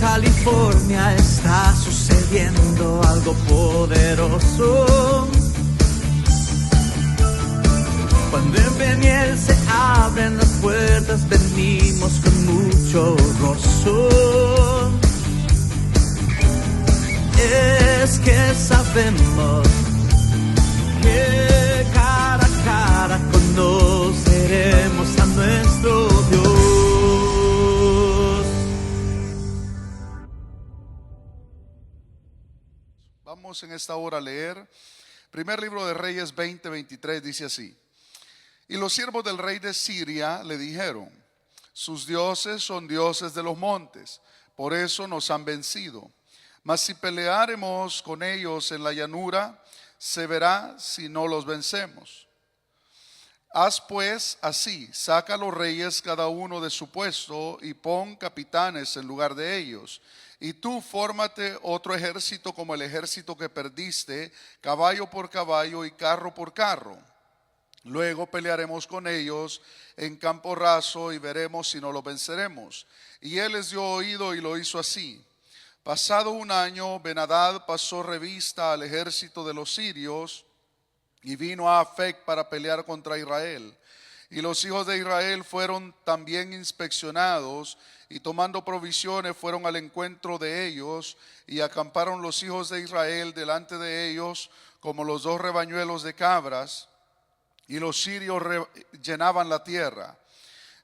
California está sucediendo algo poderoso. Cuando en Peniel se abren las puertas, venimos con mucho gozo. Es que sabemos que cara a cara conoceremos a nuestro Dios. Vamos en esta hora a leer primer libro de Reyes 20:23, dice así: y los siervos del rey de Siria le dijeron: sus dioses son dioses de los montes, por eso nos han vencido. Mas si peleáremos con ellos en la llanura, se verá si no los vencemos. Haz pues así, saca a los reyes cada uno de su puesto y pon capitanes en lugar de ellos. Y tú fórmate otro ejército como el ejército que perdiste, caballo por caballo y carro por carro. Luego pelearemos con ellos en campo raso y veremos si no los venceremos. Y él les dio oído y lo hizo así. Pasado un año, Ben-Hadad pasó revista al ejército de los sirios y vino a Afec para pelear contra Israel. Y los hijos de Israel fueron también inspeccionados y tomando provisiones fueron al encuentro de ellos y acamparon los hijos de Israel delante de ellos como los dos rebañuelos de cabras, y los sirios llenaban la tierra.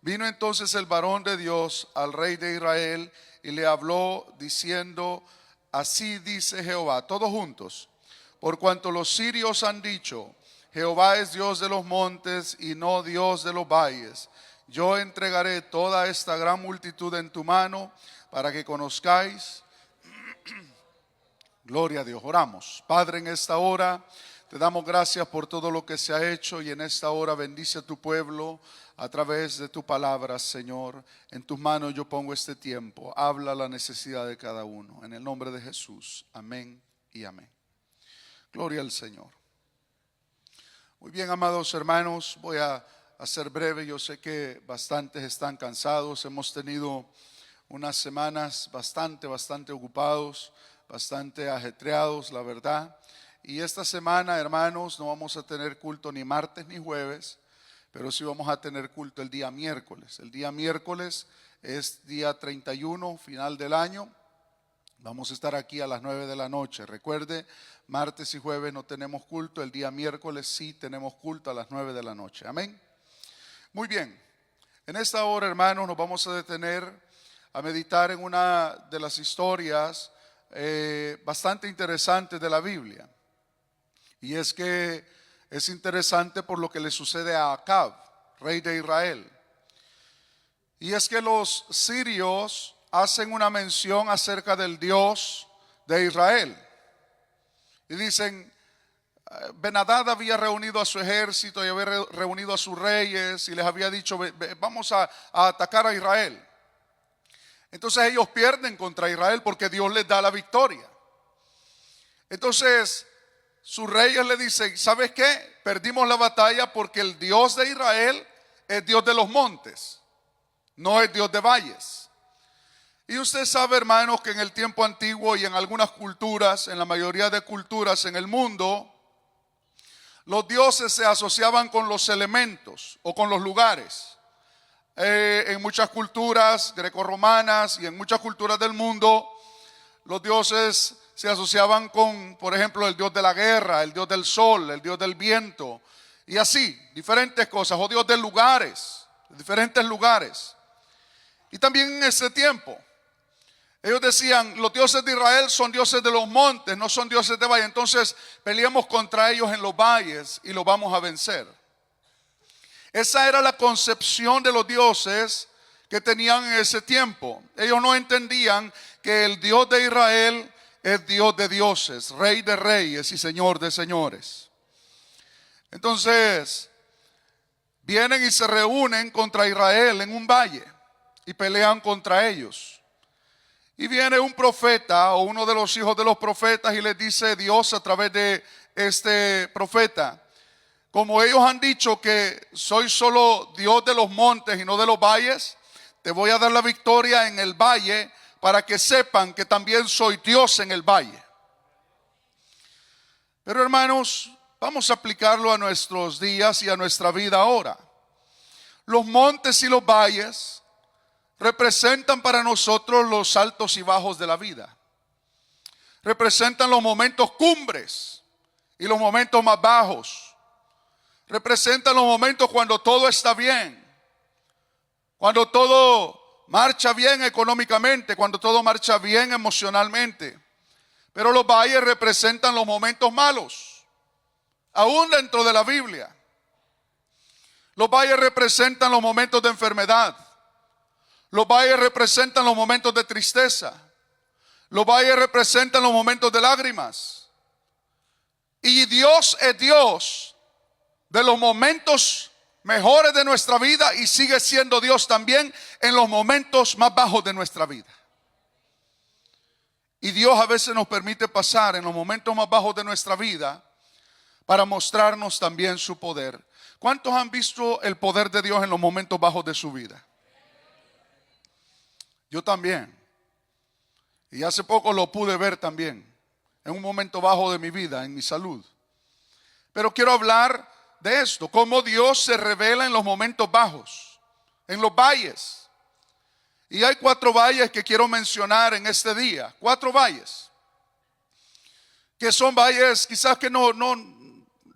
Vino entonces el varón de Dios al rey de Israel y le habló diciendo: así dice Jehová, todos juntos, por cuanto los sirios han dicho: Jehová es Dios de los montes y no Dios de los valles, yo entregaré toda esta gran multitud en tu mano para que conozcáis. Gloria a Dios. Oramos. Padre, en esta hora te damos gracias por todo lo que se ha hecho, y en esta hora bendice a tu pueblo a través de tu palabra, Señor. En tus manos yo pongo este tiempo. Habla la necesidad de cada uno. En el nombre de Jesús. Amén y amén. Gloria al Señor. Muy bien, amados hermanos, voy a ser breve. Yo sé que bastantes están cansados. Hemos tenido unas semanas bastante ocupados, bastante ajetreados, la verdad. Y esta semana, hermanos, no vamos a tener culto ni martes ni jueves, pero sí vamos a tener culto el día miércoles. El día miércoles es día 31, final del año. Vamos a estar aquí a las 9 de la noche. Recuerde, martes y jueves no tenemos culto. El día miércoles sí tenemos culto a las 9 de la noche. Amén. Muy bien. En esta hora, hermanos, nos vamos a detener a meditar en una de las historias bastante interesantes de la Biblia. Y es que es interesante por lo que le sucede a Acab, rey de Israel. Y es que los sirios hacen una mención acerca del Dios de Israel. Y dicen: Ben-Hadad había reunido a su ejército y había reunido a sus reyes y les había dicho: vamos a atacar a Israel. Entonces ellos pierden contra Israel porque Dios les da la victoria. Entonces sus reyes le dicen: ¿sabes qué? Perdimos la batalla porque el Dios de Israel es Dios de los montes, no es Dios de valles. Y usted sabe, hermanos, que en el tiempo antiguo y en algunas culturas, en la mayoría de culturas en el mundo, los dioses se asociaban con los elementos o con los lugares. En muchas culturas grecorromanas y en muchas culturas del mundo, los dioses se asociaban con, por ejemplo, el dios de la guerra, el dios del sol, el dios del viento, y así, diferentes cosas, o dios de lugares, diferentes lugares. Y también en ese tiempo, ellos decían: los dioses de Israel son dioses de los montes, no son dioses de valles. Entonces peleamos contra ellos en los valles y los vamos a vencer. Esa era la concepción de los dioses que tenían en ese tiempo. Ellos no entendían que el Dios de Israel es Dios de dioses, Rey de reyes y Señor de señores. Entonces vienen y se reúnen contra Israel en un valle y pelean contra ellos. Y viene un profeta o uno de los hijos de los profetas y les dice Dios a través de este profeta: como ellos han dicho que soy solo Dios de los montes y no de los valles, te voy a dar la victoria en el valle, para que sepan que también soy Dios en el valle. Pero hermanos, vamos a aplicarlo a nuestros días y a nuestra vida ahora. Los montes y los valles representan para nosotros los altos y bajos de la vida. Representan los momentos cumbres y los momentos más bajos. Representan los momentos cuando todo está bien, cuando todo marcha bien económicamente, cuando todo marcha bien emocionalmente. Pero los valles representan los momentos malos, aún dentro de la Biblia. Los valles representan los momentos de enfermedad. Los valles representan los momentos de tristeza. Los valles representan los momentos de lágrimas. Y Dios es Dios de los momentos mejores de nuestra vida y sigue siendo Dios también en los momentos más bajos de nuestra vida. Y Dios a veces nos permite pasar en los momentos más bajos de nuestra vida para mostrarnos también su poder. ¿Cuántos han visto el poder de Dios en los momentos bajos de su vida? Yo también. Y hace poco lo pude ver también, en un momento bajo de mi vida, en mi salud. Pero quiero hablar de esto, cómo Dios se revela en los momentos bajos, en los valles. Y hay 4 valles que quiero mencionar en este día, 4 valles. Que son valles quizás que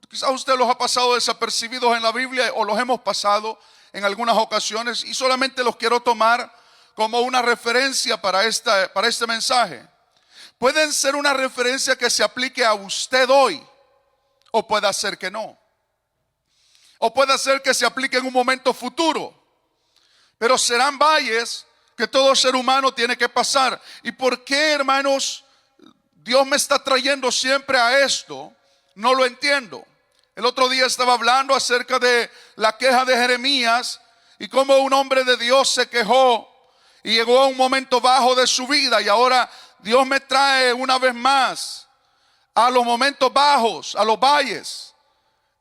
quizás usted los ha pasado desapercibidos en la Biblia o los hemos pasado en algunas ocasiones y solamente los quiero tomar como una referencia para este mensaje. Pueden ser una referencia que se aplique a usted hoy, o puede ser que no. O puede ser que se aplique en un momento futuro. Pero serán valles que todo ser humano tiene que pasar. ¿Y por qué, hermanos, Dios me está trayendo siempre a esto? No lo entiendo. El otro día estaba hablando acerca de la queja de Jeremías y cómo un hombre de Dios se quejó y llegó a un momento bajo de su vida, y ahora Dios me trae una vez más a los momentos bajos, a los valles.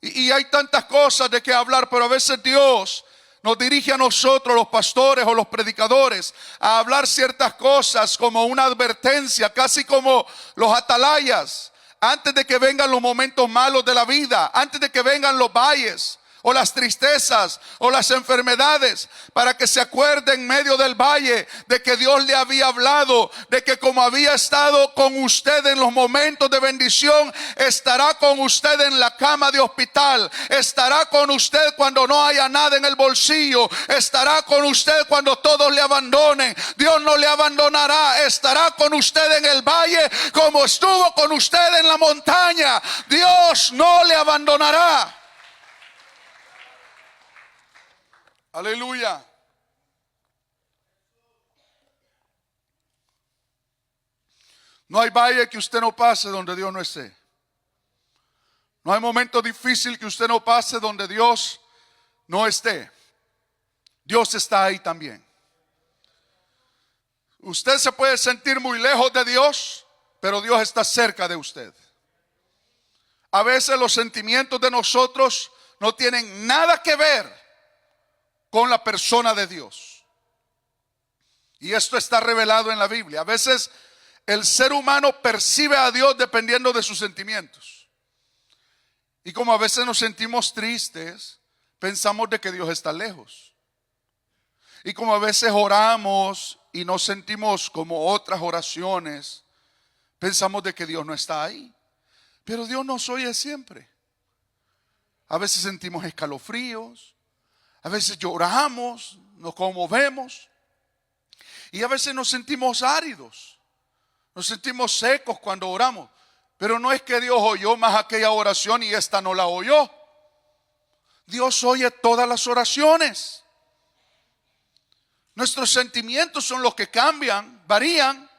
Y hay tantas cosas de qué hablar, pero a veces Dios nos dirige a nosotros, los pastores o los predicadores, a hablar ciertas cosas como una advertencia, casi como los atalayas, antes de que vengan los momentos malos de la vida, antes de que vengan los valles o las tristezas o las enfermedades, para que se acuerde en medio del valle de que Dios le había hablado, de que como había estado con usted en los momentos de bendición, estará con usted en la cama de hospital, estará con usted cuando no haya nada en el bolsillo, estará con usted cuando todos le abandonen. Dios no le abandonará, estará con usted en el valle como estuvo con usted en la montaña. Dios no le abandonará. Aleluya. No hay valle que usted no pase donde Dios no esté. No hay momento difícil que usted no pase donde Dios no esté. Dios está ahí también. Usted se puede sentir muy lejos de Dios, pero Dios está cerca de usted. A veces los sentimientos de nosotros no tienen nada que ver con la persona de Dios. Y esto está revelado en la Biblia. A veces el ser humano percibe a Dios dependiendo de sus sentimientos. Y como a veces nos sentimos tristes, pensamos de que Dios está lejos. Y como a veces oramos y nos sentimos como otras oraciones, pensamos de que Dios no está ahí. Pero Dios nos oye siempre. A veces sentimos escalofríos. A veces lloramos, nos conmovemos y a veces nos sentimos áridos, nos sentimos secos cuando oramos. Pero no es que Dios oyó más aquella oración y esta no la oyó. Dios oye todas las oraciones. Nuestros sentimientos son los que cambian, varían.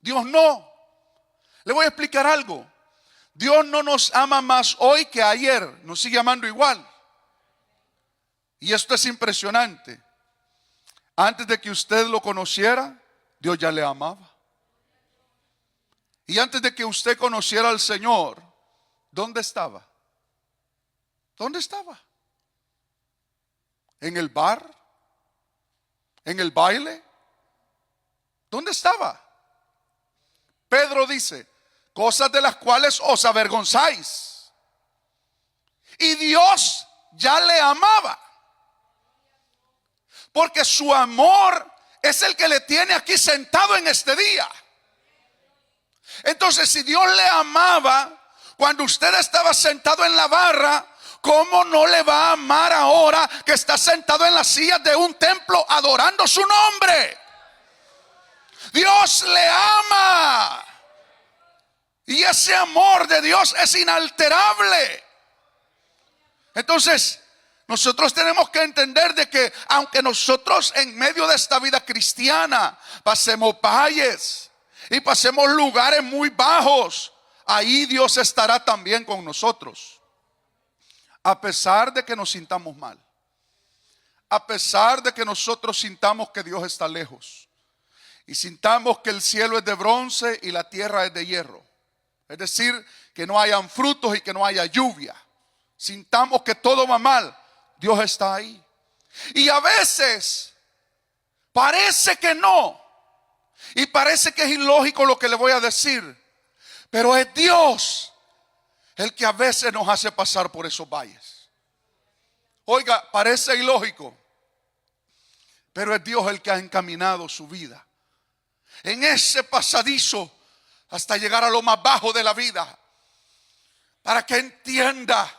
Dios no. Le voy a explicar algo. Dios no nos ama más hoy que ayer, nos sigue amando igual. Y esto es impresionante. Antes de que usted lo conociera, Dios ya le amaba. Y antes de que usted conociera al Señor, ¿dónde estaba? ¿Dónde estaba? ¿En el bar? ¿En el baile? ¿Dónde estaba? Pedro dice, cosas de las cuales os avergonzáis. Y Dios ya le amaba, porque su amor es el que le tiene aquí sentado en este día. Entonces, si Dios le amaba cuando usted estaba sentado en la barra, ¿cómo no le va a amar ahora que está sentado en la silla de un templo adorando su nombre? Dios le ama. Y ese amor de Dios es inalterable. Entonces, nosotros tenemos que entender de que aunque nosotros en medio de esta vida cristiana pasemos valles y pasemos lugares muy bajos, ahí Dios estará también con nosotros. A pesar de que nos sintamos mal, a pesar de que nosotros sintamos que Dios está lejos y sintamos que el cielo es de bronce y la tierra es de hierro, es decir, que no hayan frutos y que no haya lluvia, sintamos que todo va mal, Dios está ahí. Y a veces parece que no, y parece que es ilógico lo que le voy a decir, pero es Dios el que a veces nos hace pasar por esos valles. Oiga, parece ilógico, pero es Dios el que ha encaminado su vida en ese pasadizo hasta llegar a lo más bajo de la vida, para que entienda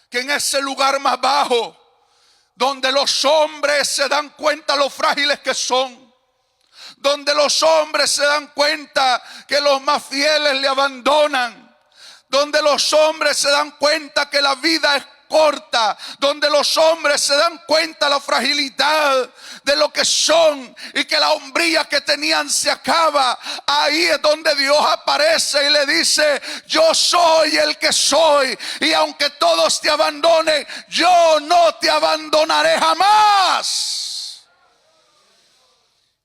que en ese lugar más bajo, donde los hombres se dan cuenta lo frágiles que son, donde los hombres se dan cuenta que los más fieles le abandonan, donde los hombres se dan cuenta que la vida es corta, donde los hombres se dan cuenta la fragilidad de lo que son y que la hombría que tenían se acaba, ahí es donde Dios aparece y le dice, yo soy el que soy, y aunque todos te abandonen, yo no te abandonaré jamás.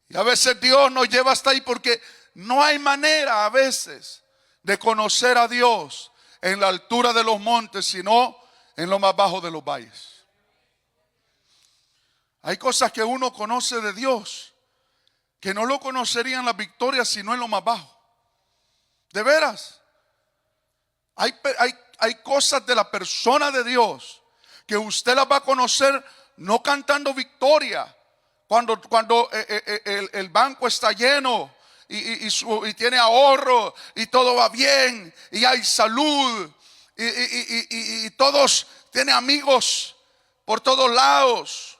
Y a veces Dios nos lleva hasta ahí porque no hay manera a veces de conocer a Dios en la altura de los montes, sino en lo más bajo de los valles. Hay cosas que uno conoce de Dios que no lo conocerían las victorias sino en lo más bajo. De veras, hay cosas de la persona de Dios que usted las va a conocer no cantando victoria cuando el banco está lleno y tiene ahorro y todo va bien y hay salud y todos tienen amigos por todos lados.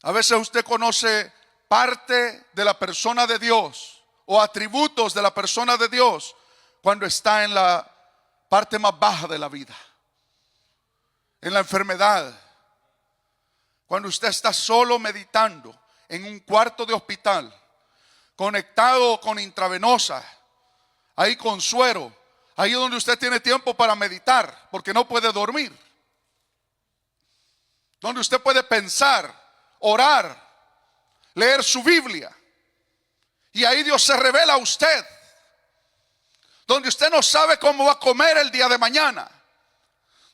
A veces usted conoce parte de la persona de Dios o atributos de la persona de Dios cuando está en la parte más baja de la vida, en la enfermedad, cuando usted está solo meditando en un cuarto de hospital, conectado con intravenosa, ahí con suero, ahí es donde usted tiene tiempo para meditar porque no puede dormir, donde usted puede pensar, orar, leer su Biblia, y ahí Dios se revela a usted, donde usted no sabe cómo va a comer el día de mañana,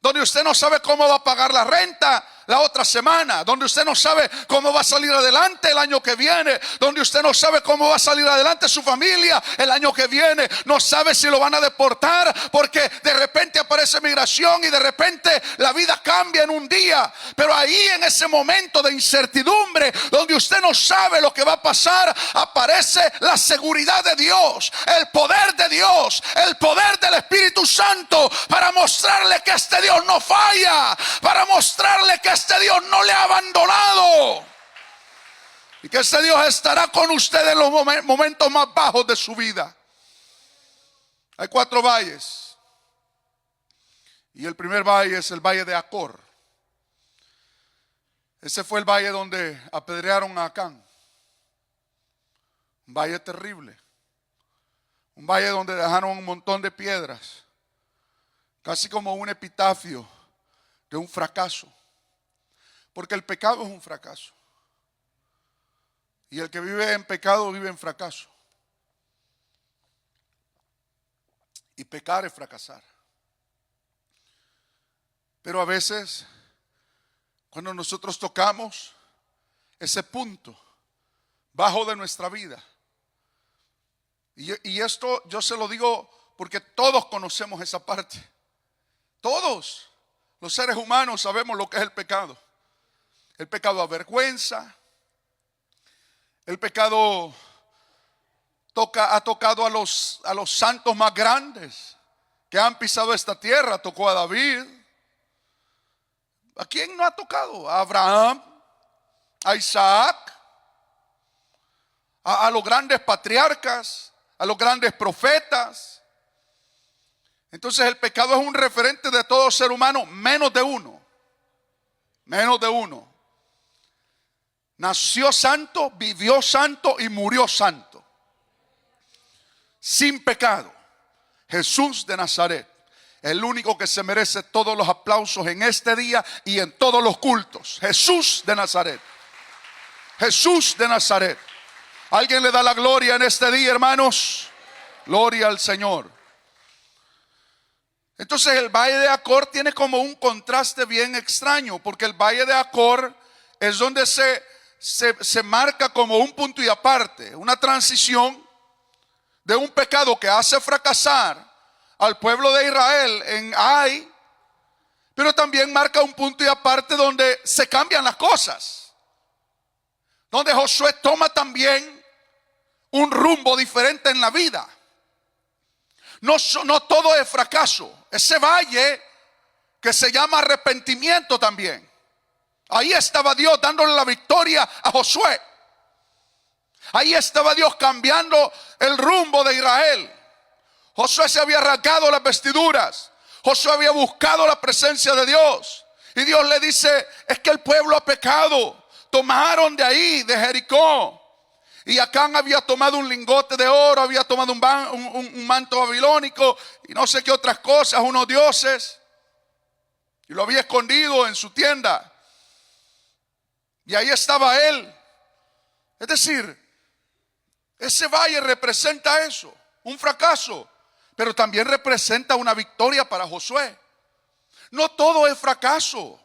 donde usted no sabe cómo va a pagar la renta la otra semana, donde usted no sabe cómo va a salir adelante el año que viene, donde usted no sabe cómo va a salir adelante su familia el año que viene, no sabe si lo van a deportar porque de repente aparece migración y de repente la vida cambia en un día. Pero ahí en ese momento de incertidumbre, donde usted no sabe lo que va a pasar, aparece la seguridad de Dios, el poder de Dios, el poder del Espíritu Santo para mostrarle que este Dios no falla, para mostrarle que este Dios no le ha abandonado y que este Dios estará con usted en los momentos más bajos de su vida. Hay 4 valles y el primer valle es el valle de Acor. Ese fue el valle donde apedrearon a Acán, un valle terrible, un valle donde dejaron un montón de piedras, casi como un epitafio de un fracaso. Porque el pecado es un fracaso. Y el que vive en pecado vive en fracaso. Y pecar es fracasar. Pero a veces, cuando nosotros tocamos ese punto, bajo de nuestra vida. Y esto yo se lo digo porque todos conocemos esa parte. Todos los seres humanos sabemos lo que es el pecado. El pecado avergüenza. El pecado ha tocado a los santos más grandes que han pisado esta tierra. Tocó a David. ¿A quién no ha tocado? A Abraham, a Isaac, a los grandes patriarcas, a los grandes profetas. Entonces el pecado es un referente de todo ser humano, menos de uno. Menos de uno. Nació santo, vivió santo y murió santo. Sin pecado. Jesús de Nazaret. El único que se merece todos los aplausos en este día y en todos los cultos. Jesús de Nazaret. Jesús de Nazaret. ¿Alguien le da la gloria en este día, hermanos? Gloria al Señor. Entonces el valle de Acor tiene como un contraste bien extraño, porque el valle de Acor es donde se marca como un punto y aparte, una transición de un pecado que hace fracasar al pueblo de Israel en Ai, pero también marca un punto y aparte donde se cambian las cosas, donde Josué toma también un rumbo diferente en la vida. No todo es fracaso. Ese valle que se llama arrepentimiento también, ahí estaba Dios dándole la victoria a Josué. Ahí estaba Dios cambiando el rumbo de Israel. Josué se había rasgado las vestiduras. Josué había buscado la presencia de Dios. Y Dios le dice, es que el pueblo ha pecado. Tomaron de ahí, de Jericó. Y Acán había tomado un lingote de oro, había tomado un manto babilónico y no sé qué otras cosas, unos dioses. Y lo había escondido en su tienda. Y ahí estaba él. Es decir, ese valle representa eso, un fracaso, pero también representa una victoria para Josué. No todo es fracaso.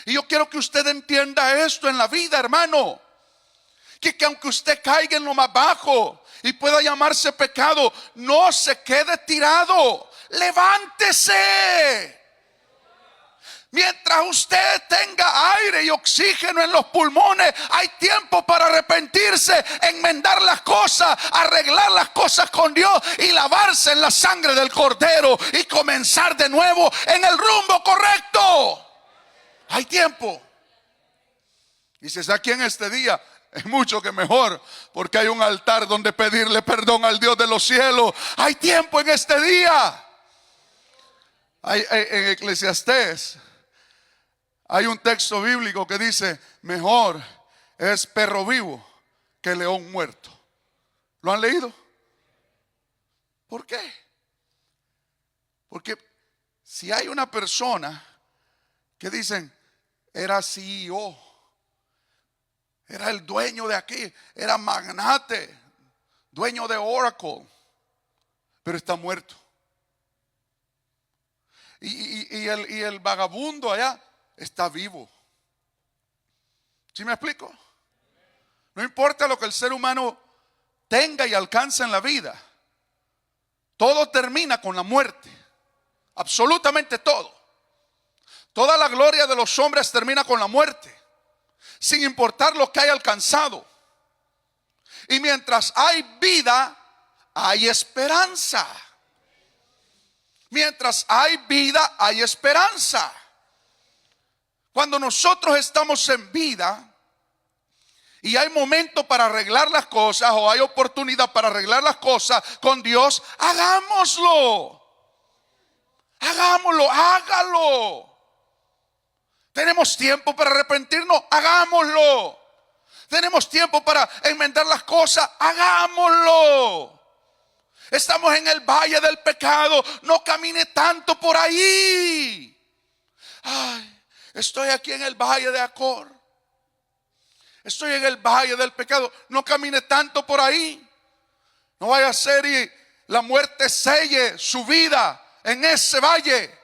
Y yo quiero que usted entienda esto en la vida, hermano. Que aunque usted caiga en lo más bajo y pueda llamarse pecado, no se quede tirado. Levántese. Mientras usted tenga aire y oxígeno en los pulmones, hay tiempo para arrepentirse, enmendar las cosas, arreglar las cosas con Dios y lavarse en la sangre del Cordero y comenzar de nuevo en el rumbo correcto. Hay tiempo. Y si está aquí en este día, es mucho que mejor, porque hay un altar donde pedirle perdón al Dios de los cielos. Hay tiempo en este día. En Eclesiastés hay un texto bíblico que dice, mejor es perro vivo que león muerto. ¿Lo han leído? ¿Por qué? Porque si hay una persona que dicen, era CEO, era el dueño de aquí, era magnate, dueño de Oracle, pero está muerto. Y el vagabundo allá está vivo. ¿Sí me explico? No importa lo que el ser humano tenga y alcance en la vida, todo termina con la muerte. Absolutamente todo. Toda la gloria de los hombres termina con la muerte, sin importar lo que haya alcanzado. Y mientras hay vida, hay esperanza. Mientras hay vida, hay esperanza. Cuando nosotros estamos en vida y hay momento para arreglar las cosas, o hay oportunidad para arreglar las cosas con Dios, hagámoslo. Hagámoslo, hágalo. Tenemos tiempo para arrepentirnos, hagámoslo. Tenemos tiempo para enmendar las cosas, hagámoslo. Estamos en el valle del pecado, no camine tanto por ahí. Ay, estoy aquí en el valle de Acor. Estoy en el valle del pecado, no camine tanto por ahí. No vaya a ser y la muerte selle su vida en ese valle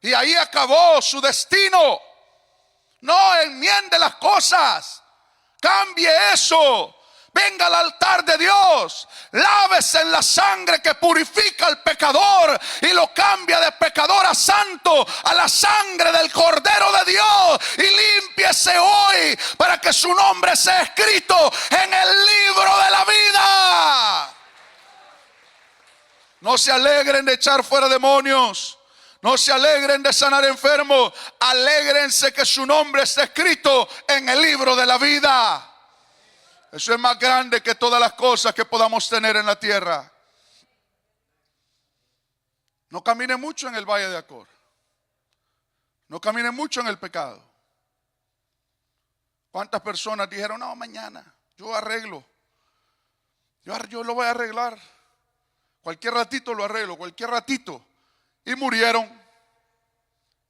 y ahí acabó su destino. No enmiende las cosas, cambie eso, Venga al altar de Dios, lávese en la sangre que purifica al pecador y lo cambia de pecador a santo, a la sangre del Cordero de Dios, y límpiese hoy para que su nombre sea escrito en el libro de la vida. No se alegren de echar fuera demonios, no se alegren de sanar enfermos, alégrense que su nombre está escrito en el libro de la vida. Eso es más grande que todas las cosas que podamos tener en la tierra. No camine mucho en el valle de Acor. No camine mucho en el pecado. ¿Cuántas personas dijeron, no, mañana yo arreglo? Yo lo voy a arreglar. Cualquier ratito lo arreglo, cualquier ratito. Y murieron.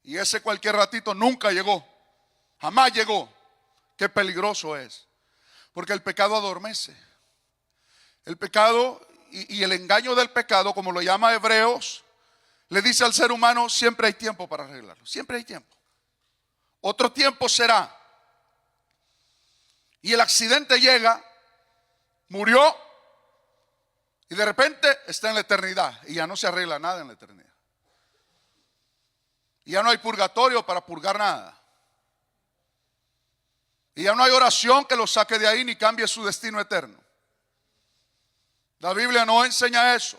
Y ese cualquier ratito nunca llegó. Jamás llegó. Qué peligroso es. Porque el pecado adormece. El pecado y el engaño del pecado, como lo llama Hebreos, le dice al ser humano, siempre hay tiempo para arreglarlo. Siempre hay tiempo. Otro tiempo será. Y el accidente llega, murió, y de repente está en la eternidad. Y ya no se arregla nada en la eternidad. Y ya no hay purgatorio para purgar nada. Y ya no hay oración que lo saque de ahí ni cambie su destino eterno. La Biblia no enseña eso.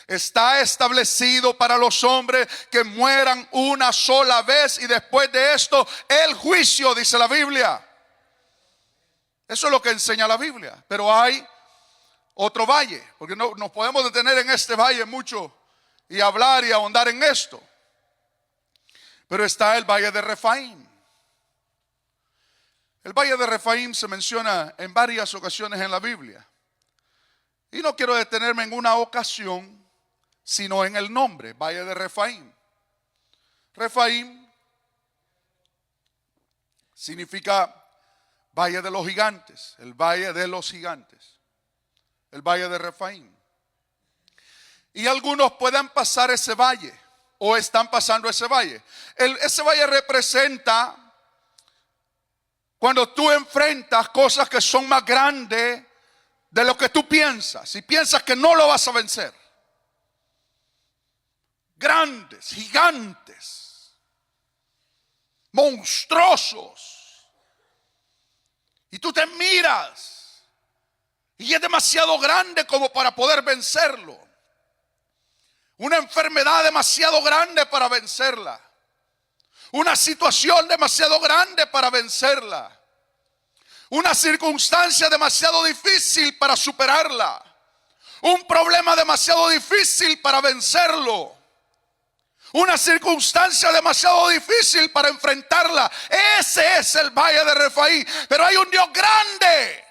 Está establecido para los hombres que mueran una sola vez y después de esto el juicio, dice la Biblia. Eso es lo que enseña la Biblia. Pero hay otro valle, porque no nos podemos detener en este valle mucho y hablar y ahondar en esto. Pero está el valle de Refaim. El valle de Refaim se menciona en varias ocasiones en la Biblia. Y no quiero detenerme en una ocasión, sino en el nombre, valle de Refaim. Refaim significa valle de los gigantes, el valle de los gigantes, el valle de Refaim. Y algunos pueden pasar ese valle, o están pasando ese valle. Ese valle representa cuando tú enfrentas cosas que son más grandes de lo que tú piensas, y piensas que no lo vas a vencer. Grandes, gigantes, monstruosos. Y tú te miras y es demasiado grande como para poder vencerlo. Una enfermedad demasiado grande para vencerla. Una situación demasiado grande para vencerla. Una circunstancia demasiado difícil para superarla. Un problema demasiado difícil para vencerlo. Una circunstancia demasiado difícil para enfrentarla. Ese es el valle de Refaim. Pero hay un Dios grande.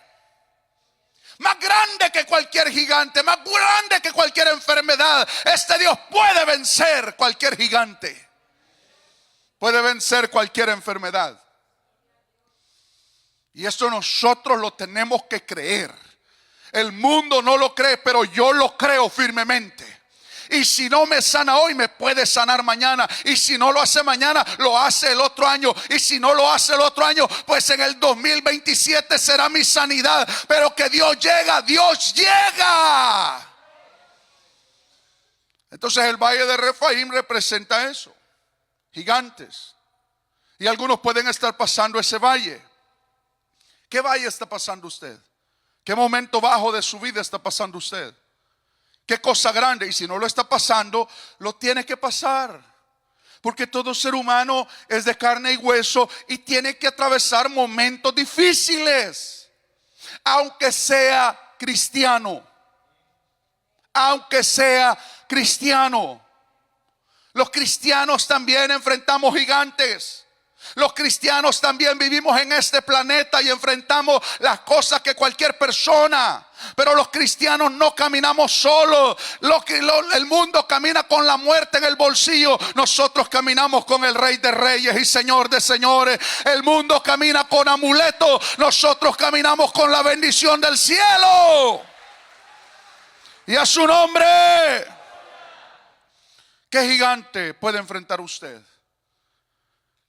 Más grande que cualquier gigante. Más grande que cualquier enfermedad. Este Dios puede vencer cualquier gigante. Puede vencer cualquier enfermedad. Y esto nosotros lo tenemos que creer. El mundo no lo cree, pero yo lo creo firmemente. Y si no me sana hoy, me puede sanar mañana. Y si no lo hace mañana, lo hace el otro año. Y si no lo hace el otro año, pues en el 2027 será mi sanidad. Pero que Dios llega, Dios llega. Entonces el valle de Refaim representa eso. Gigantes. Y algunos pueden estar pasando ese valle. ¿Qué valle está pasando usted? ¿Qué momento bajo de su vida está pasando usted? ¿Qué cosa grande? Y si no lo está pasando, lo tiene que pasar. Porque todo ser humano es de carne y hueso y tiene que atravesar momentos difíciles. Aunque sea cristiano. Aunque sea cristiano. Los cristianos también enfrentamos gigantes. Los cristianos también vivimos en este planeta y enfrentamos las cosas que cualquier persona. Pero los cristianos no caminamos solos. El mundo camina con la muerte en el bolsillo. Nosotros caminamos con el Rey de Reyes y Señor de Señores. El mundo camina con amuletos. Nosotros caminamos con la bendición del cielo. Y a su nombre. ¿Qué gigante puede enfrentar usted?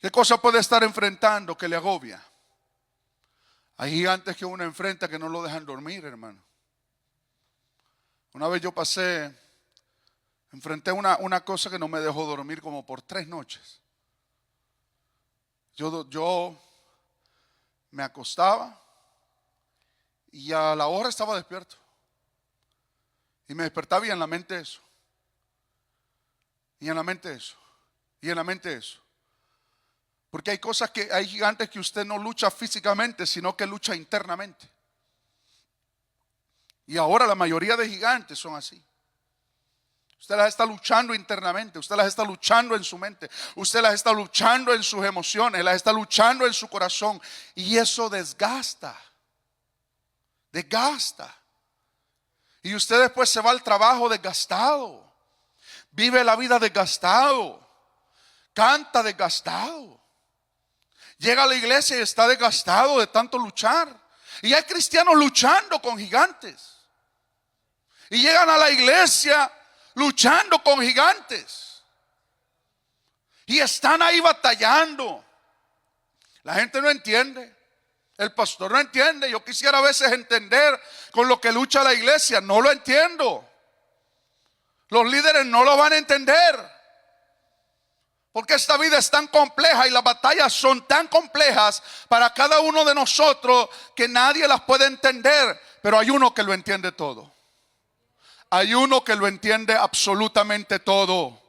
¿Qué cosa puede estar enfrentando que le agobia? Hay gigantes que uno enfrenta que no lo dejan dormir, hermano. Una vez yo enfrenté una cosa que no me dejó dormir como por 3 noches. Yo me acostaba y a la hora estaba despierto. Y me despertaba y en la mente eso. Y en la mente eso. Y en la mente eso. Porque hay gigantes que usted no lucha físicamente, sino que lucha internamente. Y ahora la mayoría de gigantes son así. Usted las está luchando internamente, usted las está luchando en su mente, usted las está luchando en sus emociones, las está luchando en su corazón. Y eso desgasta. Y usted después se va al trabajo desgastado, vive la vida desgastado, canta desgastado, llega a la iglesia y está desgastado de tanto luchar. Y hay cristianos luchando con gigantes. Y llegan a la iglesia luchando con gigantes. Y están ahí batallando. La gente no entiende. El pastor no entiende. Yo quisiera a veces entender con lo que lucha la iglesia. No lo entiendo. Los líderes no lo van a entender. Porque esta vida es tan compleja y las batallas son tan complejas para cada uno de nosotros que nadie las puede entender. Pero hay uno que lo entiende todo. Hay uno que lo entiende absolutamente todo.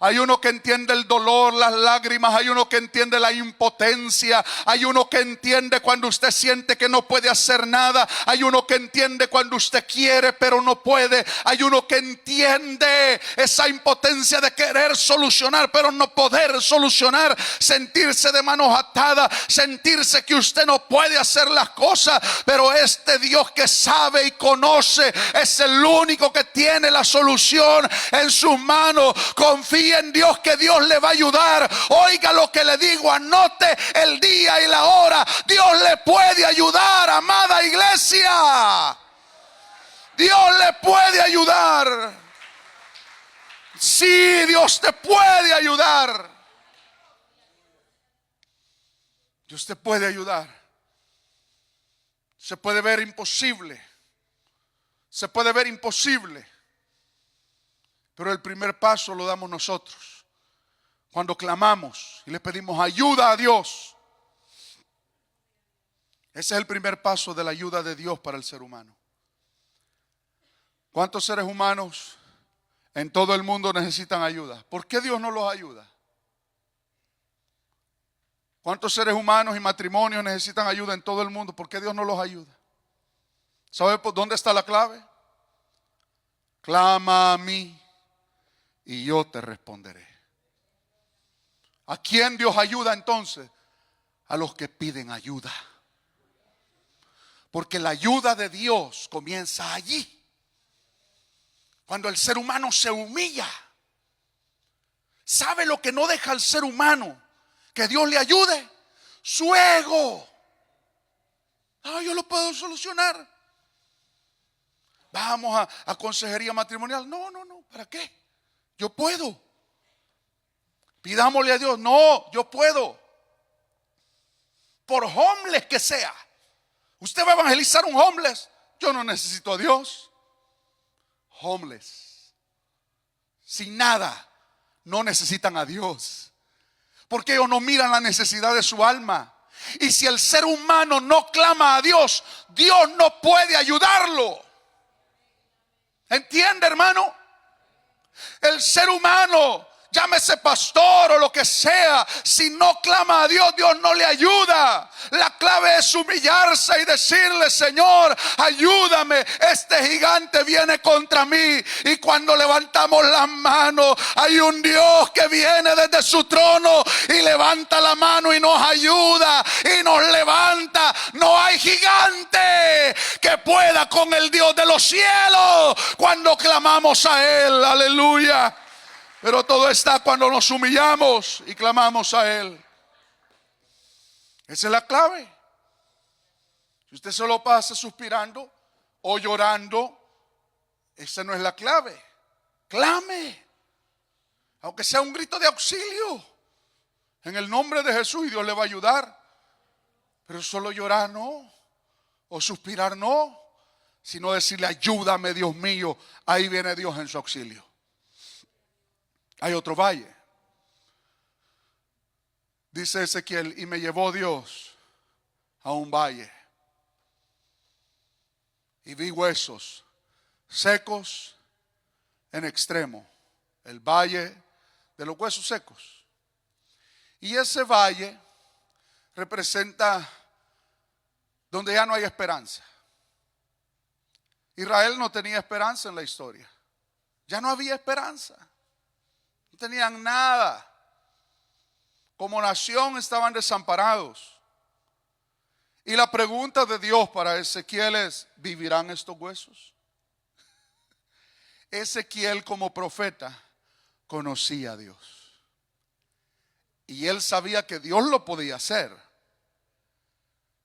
Hay uno que entiende el dolor, las lágrimas. Hay uno que entiende la impotencia. Hay uno que entiende cuando usted siente que no puede hacer nada. Hay uno que entiende cuando usted quiere pero no puede. Hay uno que entiende esa impotencia de querer solucionar pero no poder solucionar. Sentirse de manos atadas. Sentirse que usted no puede hacer las cosas. Pero este Dios que sabe y conoce es el único que tiene la solución en sus manos. Confía en Dios, que Dios le va a ayudar. Oiga lo que le digo, anote el día y la hora. Dios le puede ayudar, amada iglesia. Dios le puede ayudar. Sí, Dios te puede ayudar. Dios te puede ayudar. Se puede ver imposible. Se puede ver imposible. Pero el primer paso lo damos nosotros. Cuando clamamos y le pedimos ayuda a Dios. Ese es el primer paso de la ayuda de Dios para el ser humano. ¿Cuántos seres humanos en todo el mundo necesitan ayuda? ¿Por qué Dios no los ayuda? ¿Cuántos seres humanos y matrimonios necesitan ayuda en todo el mundo? ¿Por qué Dios no los ayuda? ¿Sabe por dónde está la clave? Clama a mí y yo te responderé. ¿A quién Dios ayuda entonces? A los que piden ayuda. Porque la ayuda de Dios comienza allí. Cuando el ser humano se humilla. ¿Sabe lo que no deja al ser humano que Dios le ayude? Su ego. Yo lo puedo solucionar. Vamos a consejería matrimonial. No, ¿para qué? Yo puedo. Pidámosle a Dios. No, yo puedo. Por homeless que sea. Usted va a evangelizar un homeless. Yo no necesito a Dios. Homeless, sin nada, no necesitan a Dios. Porque ellos no miran la necesidad de su alma. Y si el ser humano no clama a Dios, Dios no puede ayudarlo. ¿Entiende, hermano? El ser humano, llámese pastor o lo que sea, si no clama a Dios, Dios no le ayuda. La clave es humillarse y decirle: Señor, ayúdame, este gigante viene contra mí. Y cuando levantamos las manos, hay un Dios que viene desde su trono y levanta la mano y nos ayuda y nos levanta. No hay gigante que pueda con el Dios de los cielos cuando clamamos a Él. Aleluya. Pero todo está cuando nos humillamos y clamamos a Él. Esa es la clave. Si usted solo pasa suspirando o llorando, esa no es la clave. Clame, aunque sea un grito de auxilio, en el nombre de Jesús, y Dios le va a ayudar. Pero solo llorar no, o suspirar no, sino decirle: ayúdame, Dios mío. Ahí viene Dios en su auxilio. Hay otro valle. Dice Ezequiel: y me llevó Dios a un valle, y vi huesos secos en extremo, el valle de los huesos secos. Y ese valle representa donde ya no hay esperanza. Israel no tenía esperanza en la historia. Ya no había esperanza. No tenían nada. Como nación estaban desamparados. Y la pregunta de Dios para Ezequiel es: ¿vivirán estos huesos? Ezequiel, como profeta, conocía a Dios. Y él sabía que Dios lo podía hacer.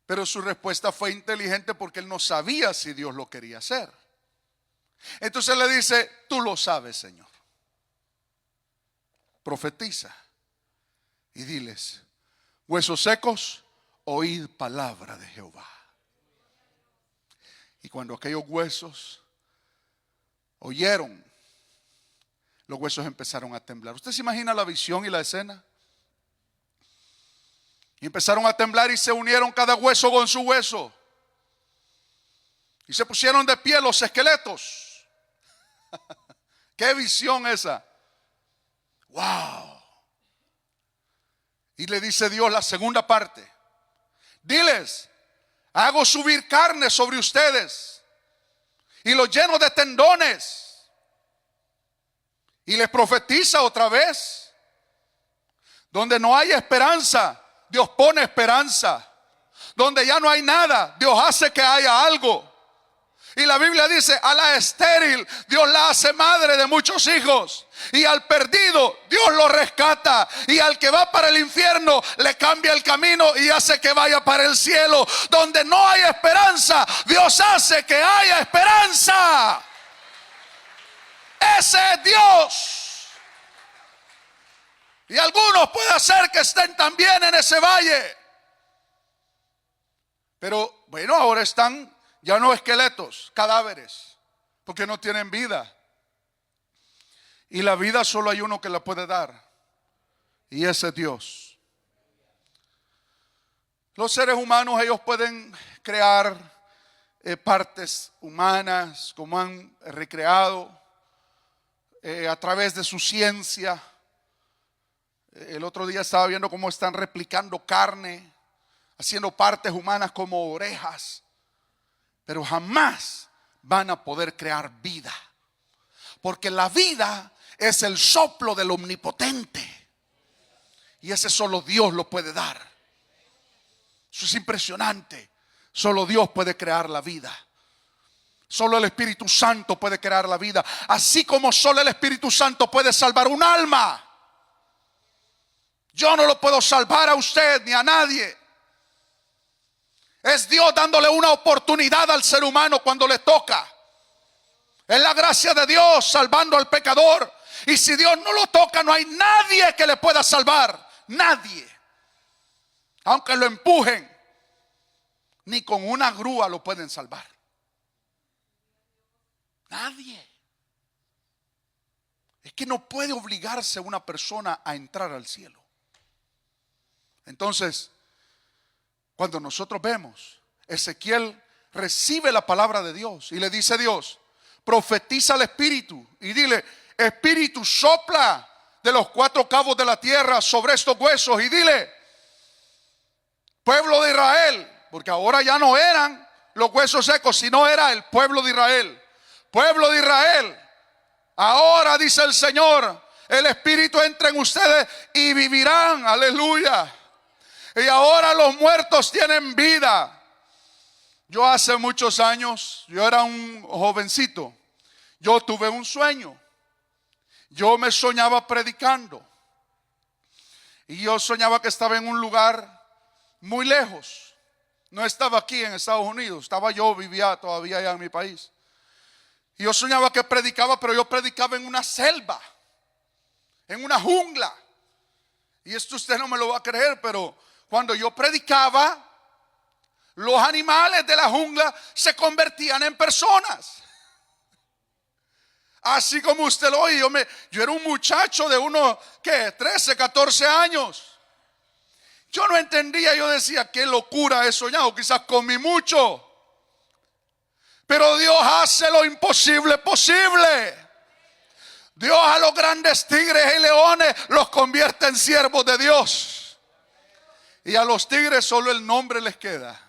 Pero su respuesta fue inteligente porque él no sabía si Dios lo quería hacer. Entonces le dice: tú lo sabes, Señor. Profetiza y diles: huesos secos, oíd palabra de Jehová. Y cuando aquellos huesos oyeron, los huesos empezaron a temblar. ¿Usted se imagina la visión y la escena? Y empezaron a temblar y se unieron cada hueso con su hueso. Y se pusieron de pie los esqueletos. ¡Qué visión esa! ¡Wow! Y le dice Dios la segunda parte: diles, hago subir carne sobre ustedes y los lleno de tendones. Y les profetiza otra vez. Donde no hay esperanza, Dios pone esperanza. Donde ya no hay nada, Dios hace que haya algo. Y la Biblia dice: a la estéril Dios la hace madre de muchos hijos. Y al perdido Dios lo rescata. Y al que va para el infierno le cambia el camino y hace que vaya para el cielo. Donde no hay esperanza, Dios hace que haya esperanza. Ese es Dios. Y algunos puede hacer que estén también en ese valle. Pero bueno, ahora están ya no esqueletos, cadáveres, porque no tienen vida. Y la vida solo hay uno que la puede dar, y ese es Dios. Los seres humanos, ellos pueden crear partes humanas, como han recreado a través de su ciencia. El otro día estaba viendo cómo están replicando carne, haciendo partes humanas como orejas. Pero jamás van a poder crear vida. Porque la vida es el soplo del omnipotente. Y ese solo Dios lo puede dar. Eso es impresionante. Solo Dios puede crear la vida. Solo el Espíritu Santo puede crear la vida. Así como solo el Espíritu Santo puede salvar un alma. Yo no lo puedo salvar a usted ni a nadie. Es Dios dándole una oportunidad al ser humano cuando le toca. Es la gracia de Dios salvando al pecador. Y si Dios no lo toca, no hay nadie que le pueda salvar. Nadie. Aunque lo empujen, ni con una grúa lo pueden salvar. Nadie. Es que no puede obligarse una persona a entrar al cielo. Entonces, cuando nosotros vemos, Ezequiel recibe la palabra de Dios y le dice a Dios: profetiza al Espíritu y dile: Espíritu, sopla de los cuatro cabos de la tierra sobre estos huesos. Y dile: pueblo de Israel, porque ahora ya no eran los huesos secos, sino era el pueblo de Israel. Pueblo de Israel, ahora dice el Señor, el Espíritu entra en ustedes y vivirán. Aleluya. Y ahora los muertos tienen vida. Yo hace muchos años, yo era un jovencito, yo tuve un sueño. Yo me soñaba predicando. Y yo soñaba que estaba en un lugar muy lejos. No estaba aquí en Estados Unidos, vivía todavía allá en mi país. Y yo soñaba que predicaba, pero yo predicaba en una selva, en una jungla. Y esto usted no me lo va a creer, pero cuando yo predicaba, los animales de la jungla se convertían en personas. Así como usted lo oye, yo era un muchacho de unos, 13, 14 años. Yo no entendía, yo decía, qué locura he soñado, quizás comí mucho. Pero Dios hace lo imposible posible. Dios a los grandes tigres y leones los convierte en siervos de Dios. Y a los tigres solo el nombre les queda.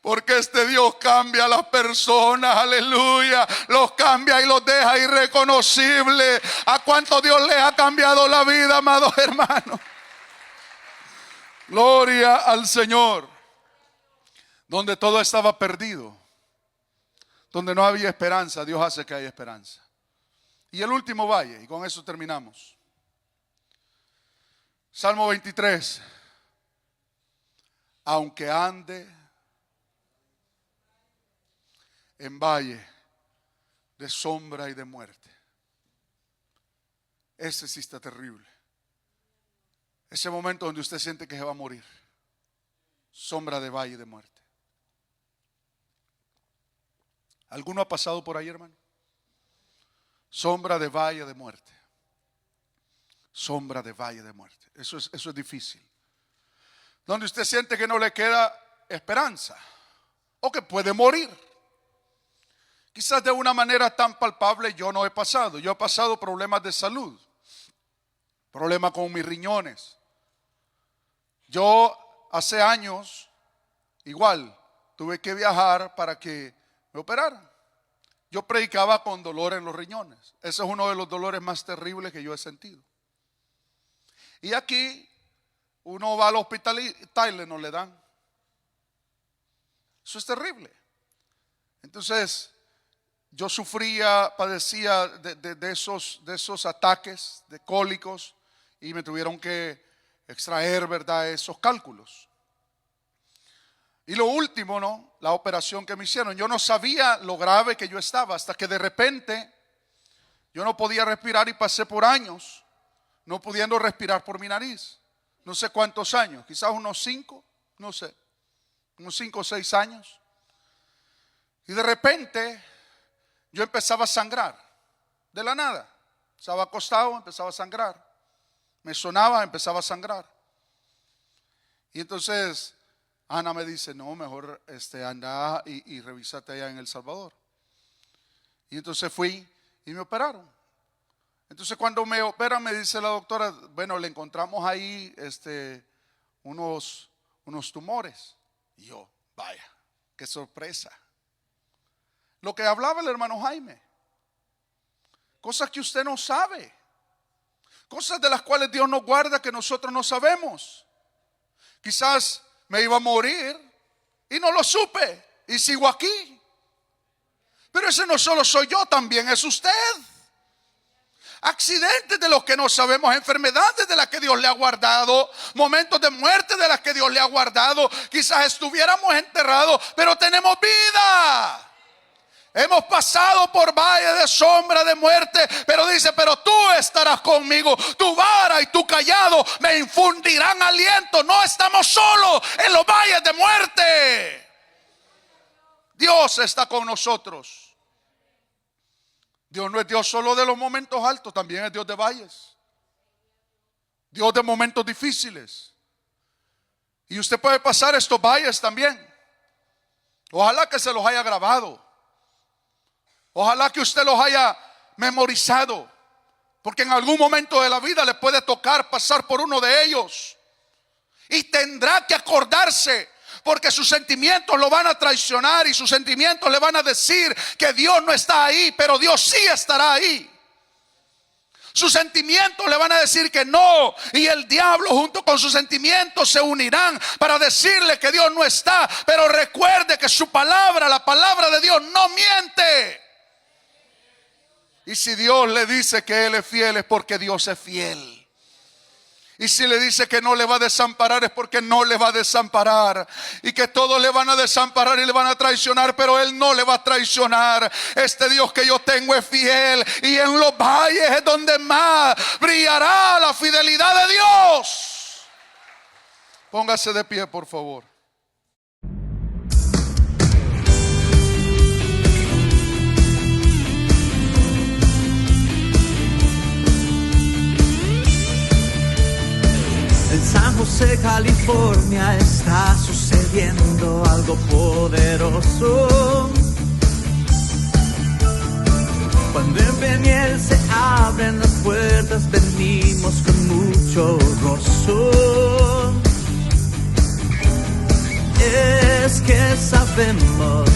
Porque este Dios cambia a las personas, aleluya. Los cambia y los deja irreconocibles. ¿A cuánto Dios les ha cambiado la vida, amados hermanos? Gloria al Señor. Donde todo estaba perdido, donde no había esperanza, Dios hace que haya esperanza. Y el último valle, y con eso terminamos. Salmo 23. Aunque ande en valle de sombra y de muerte. Ese sí está terrible. Ese momento donde usted siente que se va a morir. Sombra de valle de muerte. ¿Alguno ha pasado por ahí, hermano? Sombra de valle de muerte. Sombra de valle de muerte. Eso es difícil. Donde usted siente que no le queda esperanza o que puede morir. Quizás de una manera tan palpable yo no he pasado. Yo he pasado problemas de salud, problemas con mis riñones. Yo hace años, igual, tuve que viajar para que me operaran. Yo predicaba con dolor en los riñones. Ese es uno de los dolores más terribles que yo he sentido. Y aquí uno va al hospital y Tylenol no le dan. Eso es terrible. Entonces, yo padecía de esos ataques de cólicos y me tuvieron que extraer, ¿verdad?, esos cálculos. Y lo último, ¿no?, la operación que me hicieron. Yo no sabía lo grave que yo estaba hasta que de repente yo no podía respirar y pasé por años no pudiendo respirar por mi nariz. No sé cuántos años, quizás unos 5, no sé, unos 5 o 6 años. Y de repente yo empezaba a sangrar, de la nada. Estaba acostado, empezaba a sangrar. Me sonaba, empezaba a sangrar. Y entonces Ana me dice, no, mejor anda y revísate allá en El Salvador. Y entonces fui y me operaron. Entonces cuando me operan me dice la doctora, bueno, le encontramos ahí unos tumores. Y yo, vaya, qué sorpresa. Lo que hablaba el hermano Jaime. Cosas que usted no sabe. Cosas de las cuales Dios nos guarda que nosotros no sabemos. Quizás me iba a morir y no lo supe y sigo aquí. Pero ese no solo soy yo, también es usted. Accidentes de los que no sabemos, enfermedades de las que Dios le ha guardado, momentos de muerte de las que Dios le ha guardado. Quizás estuviéramos enterrados, pero tenemos vida. Hemos pasado por valle de sombra de muerte, pero dice, pero tú estarás conmigo, tu vara y tu cayado me infundirán aliento. No estamos solos en los valles de muerte. Dios está con nosotros. Dios no es Dios solo de los momentos altos, también es Dios de valles. Dios de momentos difíciles. Y usted puede pasar estos valles también. Ojalá que se los haya grabado. Ojalá que usted los haya memorizado, porque en algún momento de la vida le puede tocar pasar por uno de ellos. Y tendrá que acordarse, porque sus sentimientos lo van a traicionar y sus sentimientos le van a decir que Dios no está ahí, pero Dios sí estará ahí. Sus sentimientos le van a decir que no, y el diablo junto con sus sentimientos se unirán para decirle que Dios no está. Pero recuerde que su palabra, la palabra de Dios, no miente. Y si Dios le dice que Él es fiel, es porque Dios es fiel. Y si le dice que no le va a desamparar, es porque no le va a desamparar. Y que todos le van a desamparar y le van a traicionar, pero Él no le va a traicionar. Este Dios que yo tengo es fiel, y en los valles es donde más brillará la fidelidad de Dios. Póngase de pie, por favor. En San José, California, está sucediendo algo poderoso. Cuando en Peniel se abren las puertas, venimos con mucho gozo. Es que sabemos